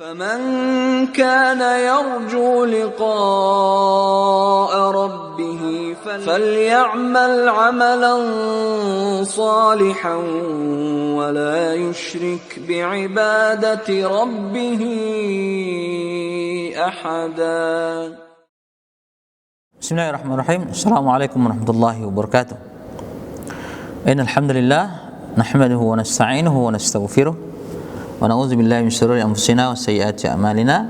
فمن كان يرجو لقاء ربه فليعمل عملا صالحا ولا يشرك بعبادة ربه أحدا. Bismillahirrahmanirrahim. Assalamualaikum warahmatullahi wabarakatuh. Innal hamdalillah nahmaduhu wa nasta'inuhu wa nastaghfiruh wa na'udzu billahi min shururi anfusina wa sayyiati a'malina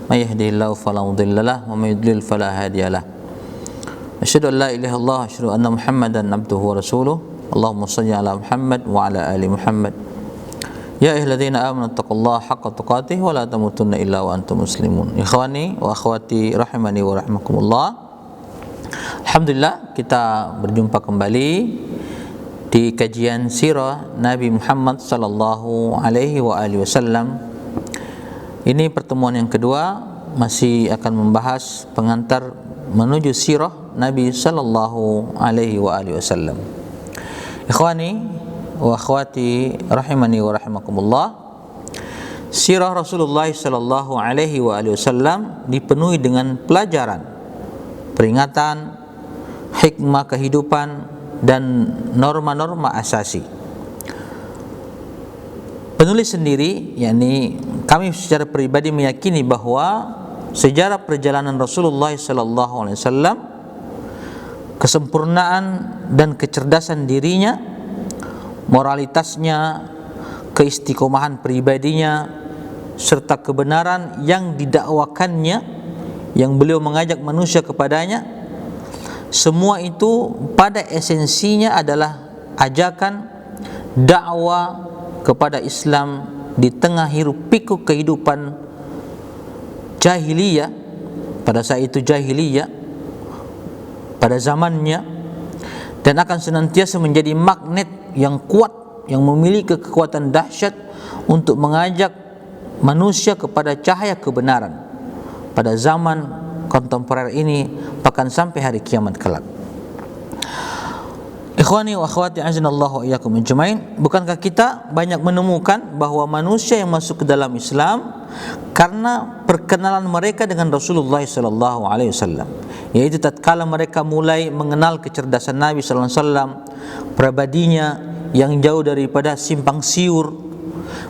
may yahdihillahu fala mudilla lahu wa may yudlil fala hadiya lahu. Asyhadu an la ilaha illallah wa asyhadu anna Muhammadan abduhu wa rasuluh. Allahumma shalli ala Muhammad wa ala ali Muhammad. Ya ayyuhalladzina amanu taqullaha haqqa tuqatih wa la tamutunna illa wa antum muslimun. Ikhwani wa akhwati rahimani wa rahimakumullah. Alhamdulillah, kita berjumpa kembali di kajian sirah Nabi Muhammad sallallahu alaihi wa alihi wasallam. Ini pertemuan yang kedua, masih akan membahas pengantar menuju sirah Nabi sallallahu alaihi wa alihi wasallam. Ikhwani wa akhwati rahimani wa rahimakumullah. Sirah Rasulullah sallallahu alaihi wa alihi wasallam dipenuhi dengan pelajaran, peringatan, hikmah kehidupan dan norma-norma asasi. Penulis sendiri, yakni kami secara pribadi meyakini bahwa sejarah perjalanan Rasulullah sallallahu alaihi wasallam, kesempurnaan dan kecerdasan dirinya, moralitasnya, keistiqomahan pribadinya, serta kebenaran yang didakwakannya, yang beliau mengajak manusia kepadanya, semua itu pada esensinya adalah ajakan dakwah kepada Islam di tengah hiruk pikuk kehidupan jahiliyah. Pada saat itu jahiliyah pada zamannya, dan akan senantiasa menjadi magnet yang kuat, yang memiliki kekuatan dahsyat untuk mengajak manusia kepada cahaya kebenaran pada zaman kontemporer ini, bahkan sampai hari kiamat kelak. Ikhwani wa akhwati azanallahu wa iyyakum ajmain. Bukankah kita banyak menemukan bahwa manusia yang masuk ke dalam Islam karena perkenalan mereka dengan Rasulullah sallallahu alaihi wasallam, yaitu tatkala mereka mulai mengenal kecerdasan Nabi sallallahu alaihi wasallam, pribadinya yang jauh daripada simpang siur,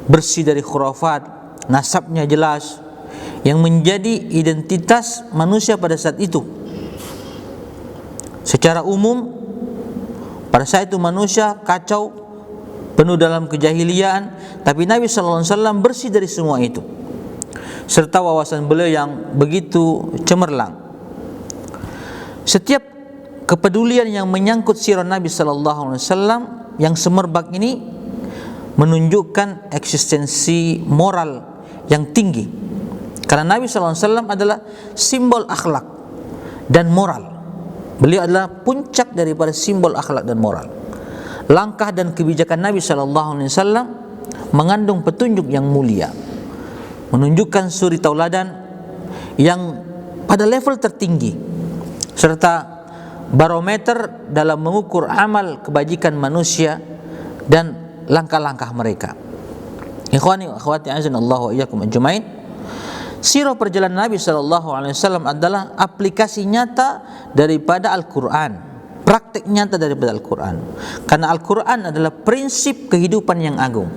bersih dari khurafat, nasabnya jelas, yang menjadi identitas manusia pada saat itu. Secara umum, pada saat itu manusia kacau, penuh dalam kejahiliaan, tapi Nabi sallallahu alaihi wasallam bersih dari semua itu, serta wawasan beliau yang begitu cemerlang. Setiap kepedulian yang menyangkut sirah Nabi sallallahu alaihi wasallam yang semerbak ini menunjukkan eksistensi moral yang tinggi. Karena Nabi SAW adalah simbol akhlak dan moral. Beliau adalah puncak daripada simbol akhlak dan moral. Langkah dan kebijakan Nabi SAW mengandung petunjuk yang mulia, menunjukkan suri tauladan yang pada level tertinggi, serta barometer dalam mengukur amal kebajikan manusia dan langkah-langkah mereka. Ikhwani wa akhwati azanallahu wa iyyakum ajmain. Sirah perjalanan Nabi SAW adalah aplikasi nyata daripada Al-Quran, praktek nyata daripada Al-Quran. Karena Al-Quran adalah prinsip kehidupan yang agung,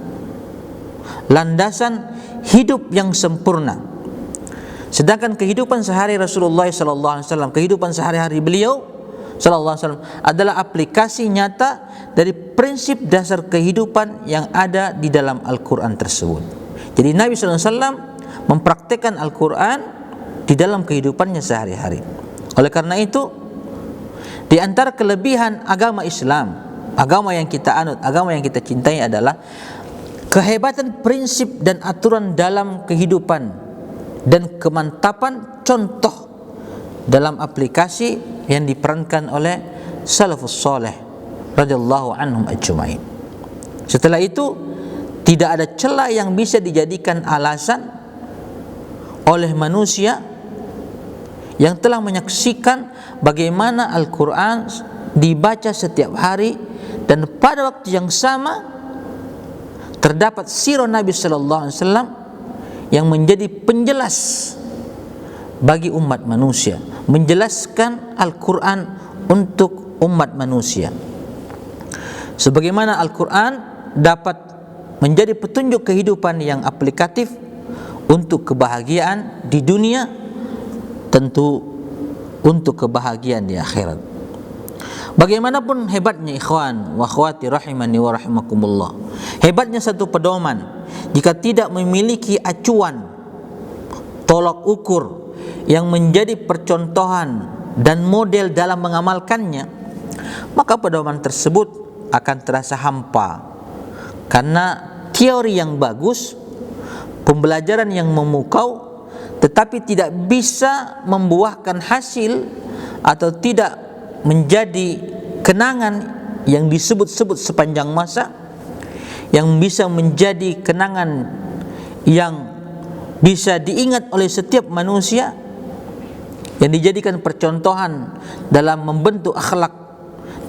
landasan hidup yang sempurna. Sedangkan kehidupan sehari Rasulullah SAW, kehidupan sehari-hari beliau SAW adalah aplikasi nyata dari prinsip dasar kehidupan yang ada di dalam Al-Quran tersebut. Jadi Nabi SAW mempraktikkan Al-Quran di dalam kehidupannya sehari-hari. Oleh karena itu, di antara kelebihan agama Islam, agama yang kita anut, agama yang kita cintai adalah kehebatan prinsip dan aturan dalam kehidupan dan kemantapan contoh dalam aplikasi yang diperankan oleh salafus saleh radhiyallahu anhum ajmain. Setelah itu, tidak ada celah yang bisa dijadikan alasan oleh manusia yang telah menyaksikan bagaimana Al-Quran dibaca setiap hari, dan pada waktu yang sama terdapat sirah Nabi sallallahu alaihi wasallam yang menjadi penjelas bagi umat manusia, menjelaskan Al-Quran untuk umat manusia. Sebagaimana Al-Quran dapat menjadi petunjuk kehidupan yang aplikatif untuk kebahagiaan di dunia, tentu untuk kebahagiaan di akhirat. Bagaimanapun hebatnya ikhwan wa akhwati rahimani wa rahimakumullah, hebatnya satu pedoman, jika tidak memiliki acuan tolak ukur yang menjadi percontohan dan model dalam mengamalkannya, maka pedoman tersebut akan terasa hampa. Karena teori yang bagus, pembelajaran yang memukau, tetapi tidak bisa membuahkan hasil atau tidak menjadi kenangan yang disebut-sebut sepanjang masa, yang bisa menjadi kenangan yang bisa diingat oleh setiap manusia, yang dijadikan percontohan dalam membentuk akhlak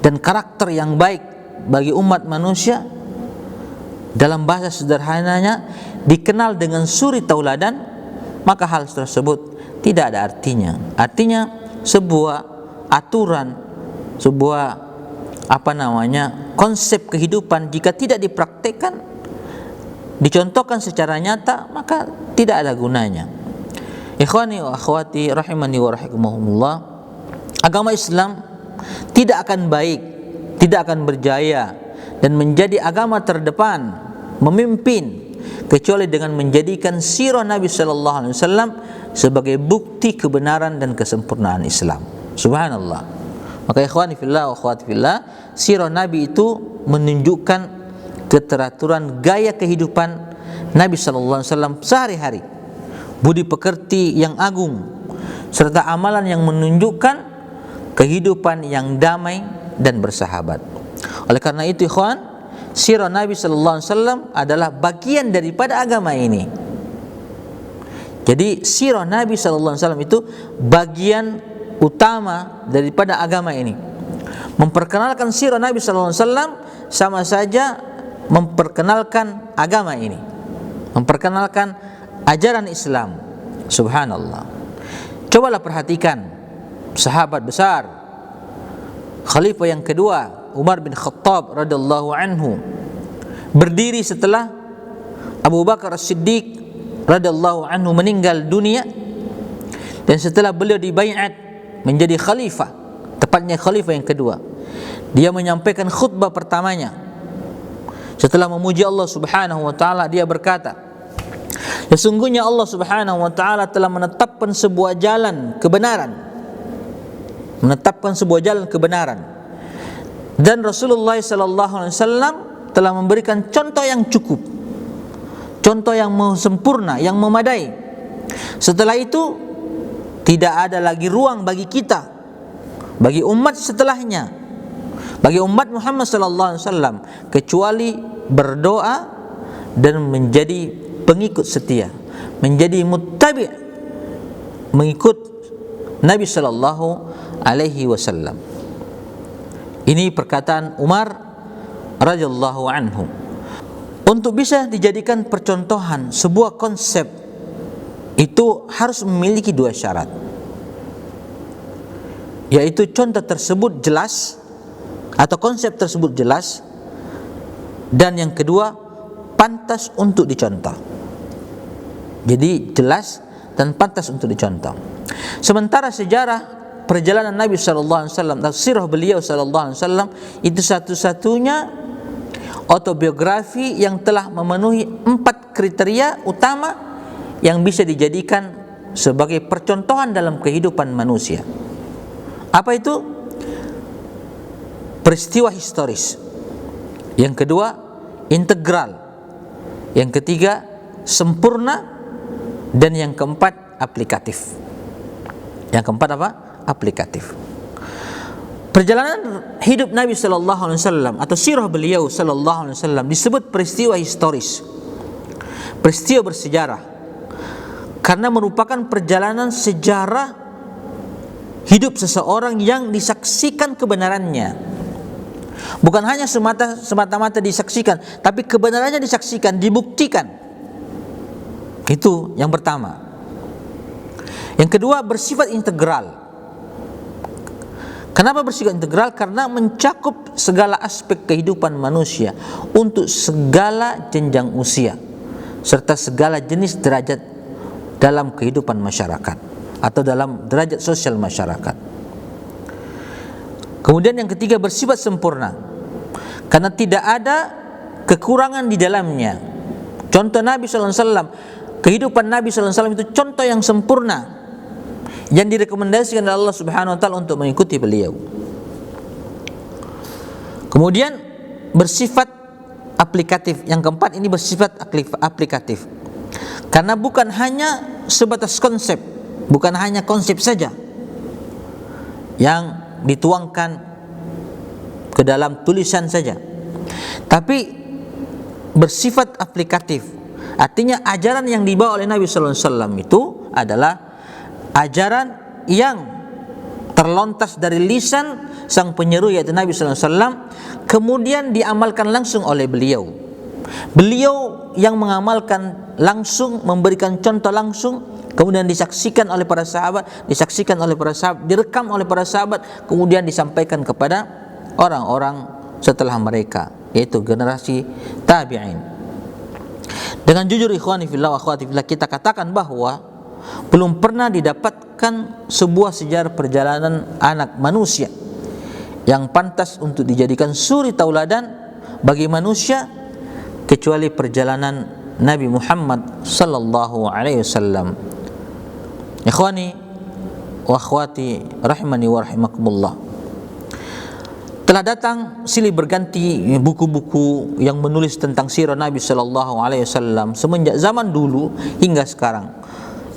dan karakter yang baik bagi umat manusia. Dalam bahasa sederhananya dikenal dengan suri tauladan, maka hal tersebut tidak ada artinya. Artinya sebuah aturan, sebuah konsep kehidupan jika tidak dipraktekkan, dicontohkan secara nyata, maka tidak ada gunanya. Ikhwani wa akhwati rahimani wa rahimakumullah, agama Islam tidak akan baik, tidak akan berjaya dan menjadi agama terdepan, memimpin, kecuali dengan menjadikan sirah Nabi sallallahu alaihi wasallam sebagai bukti kebenaran dan kesempurnaan Islam. Subhanallah. Maka ikhwani fillah wa akhwati fillah, sirah Nabi itu menunjukkan keteraturan gaya kehidupan Nabi sallallahu alaihi wasallam sehari-hari, budi pekerti yang agung, serta amalan yang menunjukkan kehidupan yang damai dan bersahabat. Oleh karena itu ikhwan, sirah Nabi sallallahu alaihi wasallam adalah bagian daripada agama ini. Jadi sirah Nabi sallallahu alaihi wasallam itu bagian utama daripada agama ini. Memperkenalkan sirah Nabi sallallahu alaihi wasallam sama saja memperkenalkan agama ini, memperkenalkan ajaran Islam. Subhanallah. Cobalah perhatikan sahabat besar, khalifah yang kedua Umar bin Khattab radhiyallahu anhu, berdiri setelah Abu Bakar As-Siddiq radhiyallahu anhu meninggal dunia, dan setelah beliau dibaiat menjadi khalifah, tepatnya khalifah yang kedua, dia menyampaikan khutbah pertamanya. Setelah memuji Allah Subhanahu wa taala, dia berkata, sesungguhnya Allah Subhanahu wa taala telah menetapkan sebuah jalan kebenaran, dan Rasulullah sallallahu alaihi wasallam telah memberikan contoh yang cukup, contoh yang sempurna, yang memadai. Setelah itu tidak ada lagi ruang bagi kita, bagi umat setelahnya, bagi umat Muhammad sallallahu alaihi wasallam, kecuali berdoa dan menjadi pengikut setia, menjadi muttabi', mengikut Nabi sallallahu alaihi wasallam. Ini perkataan Umar radhiyallahu anhu. Untuk bisa dijadikan percontohan sebuah konsep, itu harus memiliki dua syarat, yaitu contoh tersebut jelas atau konsep tersebut jelas, dan yang kedua pantas untuk dicontoh. Jadi jelas dan pantas untuk dicontoh. Sementara sejarah perjalanan Nabi sallallahu alaihi wasallam atau sirah beliau sallallahu alaihi wasallam itu satu-satunya autobiografi yang telah memenuhi 4 kriteria utama yang bisa dijadikan sebagai percontohan dalam kehidupan manusia. Apa itu? Peristiwa historis. Yang kedua, integral. Yang ketiga, sempurna. Dan yang keempat, aplikatif. Yang keempat apa? Aplikatif. Perjalanan hidup Nabi sallallahu alaihi wasallam atau sirah beliau sallallahu alaihi wasallam disebut peristiwa historis, peristiwa bersejarah, karena merupakan perjalanan sejarah hidup seseorang yang disaksikan kebenarannya. Bukan hanya semata-mata disaksikan, tapi kebenarannya disaksikan, dibuktikan. Itu yang pertama. Yang kedua, bersifat integral. Kenapa bersifat integral? Karena mencakup segala aspek kehidupan manusia untuk segala jenjang usia serta segala jenis derajat dalam kehidupan masyarakat atau dalam derajat sosial masyarakat. Kemudian yang ketiga, bersifat sempurna karena tidak ada kekurangan di dalamnya. Contoh Nabi SAW, kehidupan Nabi SAW itu contoh yang sempurna yang direkomendasikan oleh Allah Subhanahu wa taala untuk mengikuti beliau. Kemudian bersifat aplikatif. Yang keempat ini bersifat aplikatif. Karena bukan hanya sebatas konsep, bukan hanya konsep saja yang dituangkan ke dalam tulisan saja, tapi bersifat aplikatif. Artinya ajaran yang dibawa oleh Nabi sallallahu alaihi wasallam itu adalah ajaran yang terlontas dari lisan sang penyeru yaitu Nabi sallallahu alaihi wasallam, kemudian diamalkan langsung oleh beliau. Beliau yang mengamalkan langsung, memberikan contoh langsung, kemudian disaksikan oleh para sahabat, direkam oleh para sahabat, kemudian disampaikan kepada orang-orang setelah mereka, yaitu generasi tabi'in. Dengan jujur ikhwani fillah wa akhwati fillah, kita katakan bahwa belum pernah didapatkan sebuah sejarah perjalanan anak manusia yang pantas untuk dijadikan suri tauladan bagi manusia kecuali perjalanan Nabi Muhammad sallallahu alaihi wasallam. Ikhwani wa akhwati rahimani wa rahimakumullah, telah datang silih berganti buku-buku yang menulis tentang sirah Nabi sallallahu alaihi wasallam semenjak zaman dulu hingga sekarang.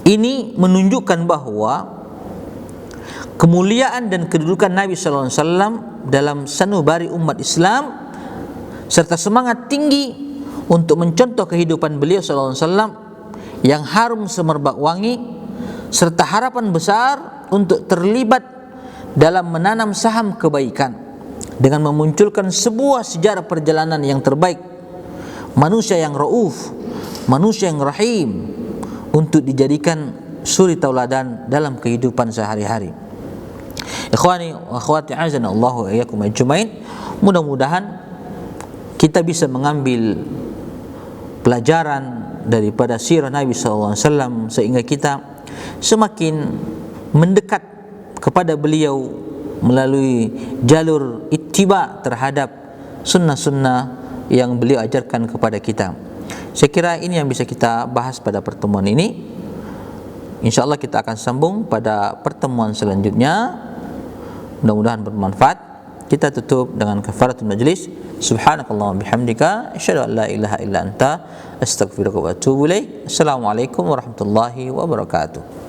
Ini menunjukkan bahwa kemuliaan dan kedudukan Nabi sallallahu alaihi wasallam dalam sanubari umat Islam serta semangat tinggi untuk mencontoh kehidupan beliau sallallahu alaihi wasallam yang harum semerbak wangi serta harapan besar untuk terlibat dalam menanam saham kebaikan dengan memunculkan sebuah sejarah perjalanan yang terbaik, manusia yang rauf, manusia yang rahim, untuk dijadikan suri tauladan dalam kehidupan sehari-hari. Ikhwani wa akhwati azana Allahu wa iyyakum ajmain, mudah-mudahan kita bisa mengambil pelajaran daripada sirah Nabi sallallahu alaihi wasallam sehingga kita semakin mendekat kepada beliau melalui jalur ittiba terhadap sunnah-sunnah yang beliau ajarkan kepada kita. Saya kira ini yang bisa kita bahas pada pertemuan ini. InsyaAllah kita akan sambung pada pertemuan selanjutnya. Mudah-mudahan bermanfaat. Kita tutup dengan kafaratul majlis. Subhanakallahumma bihamdika asyhadu an la ilaha illa anta astaghfiruka wa atubu ilaik. Assalamualaikum warahmatullahi wabarakatuh.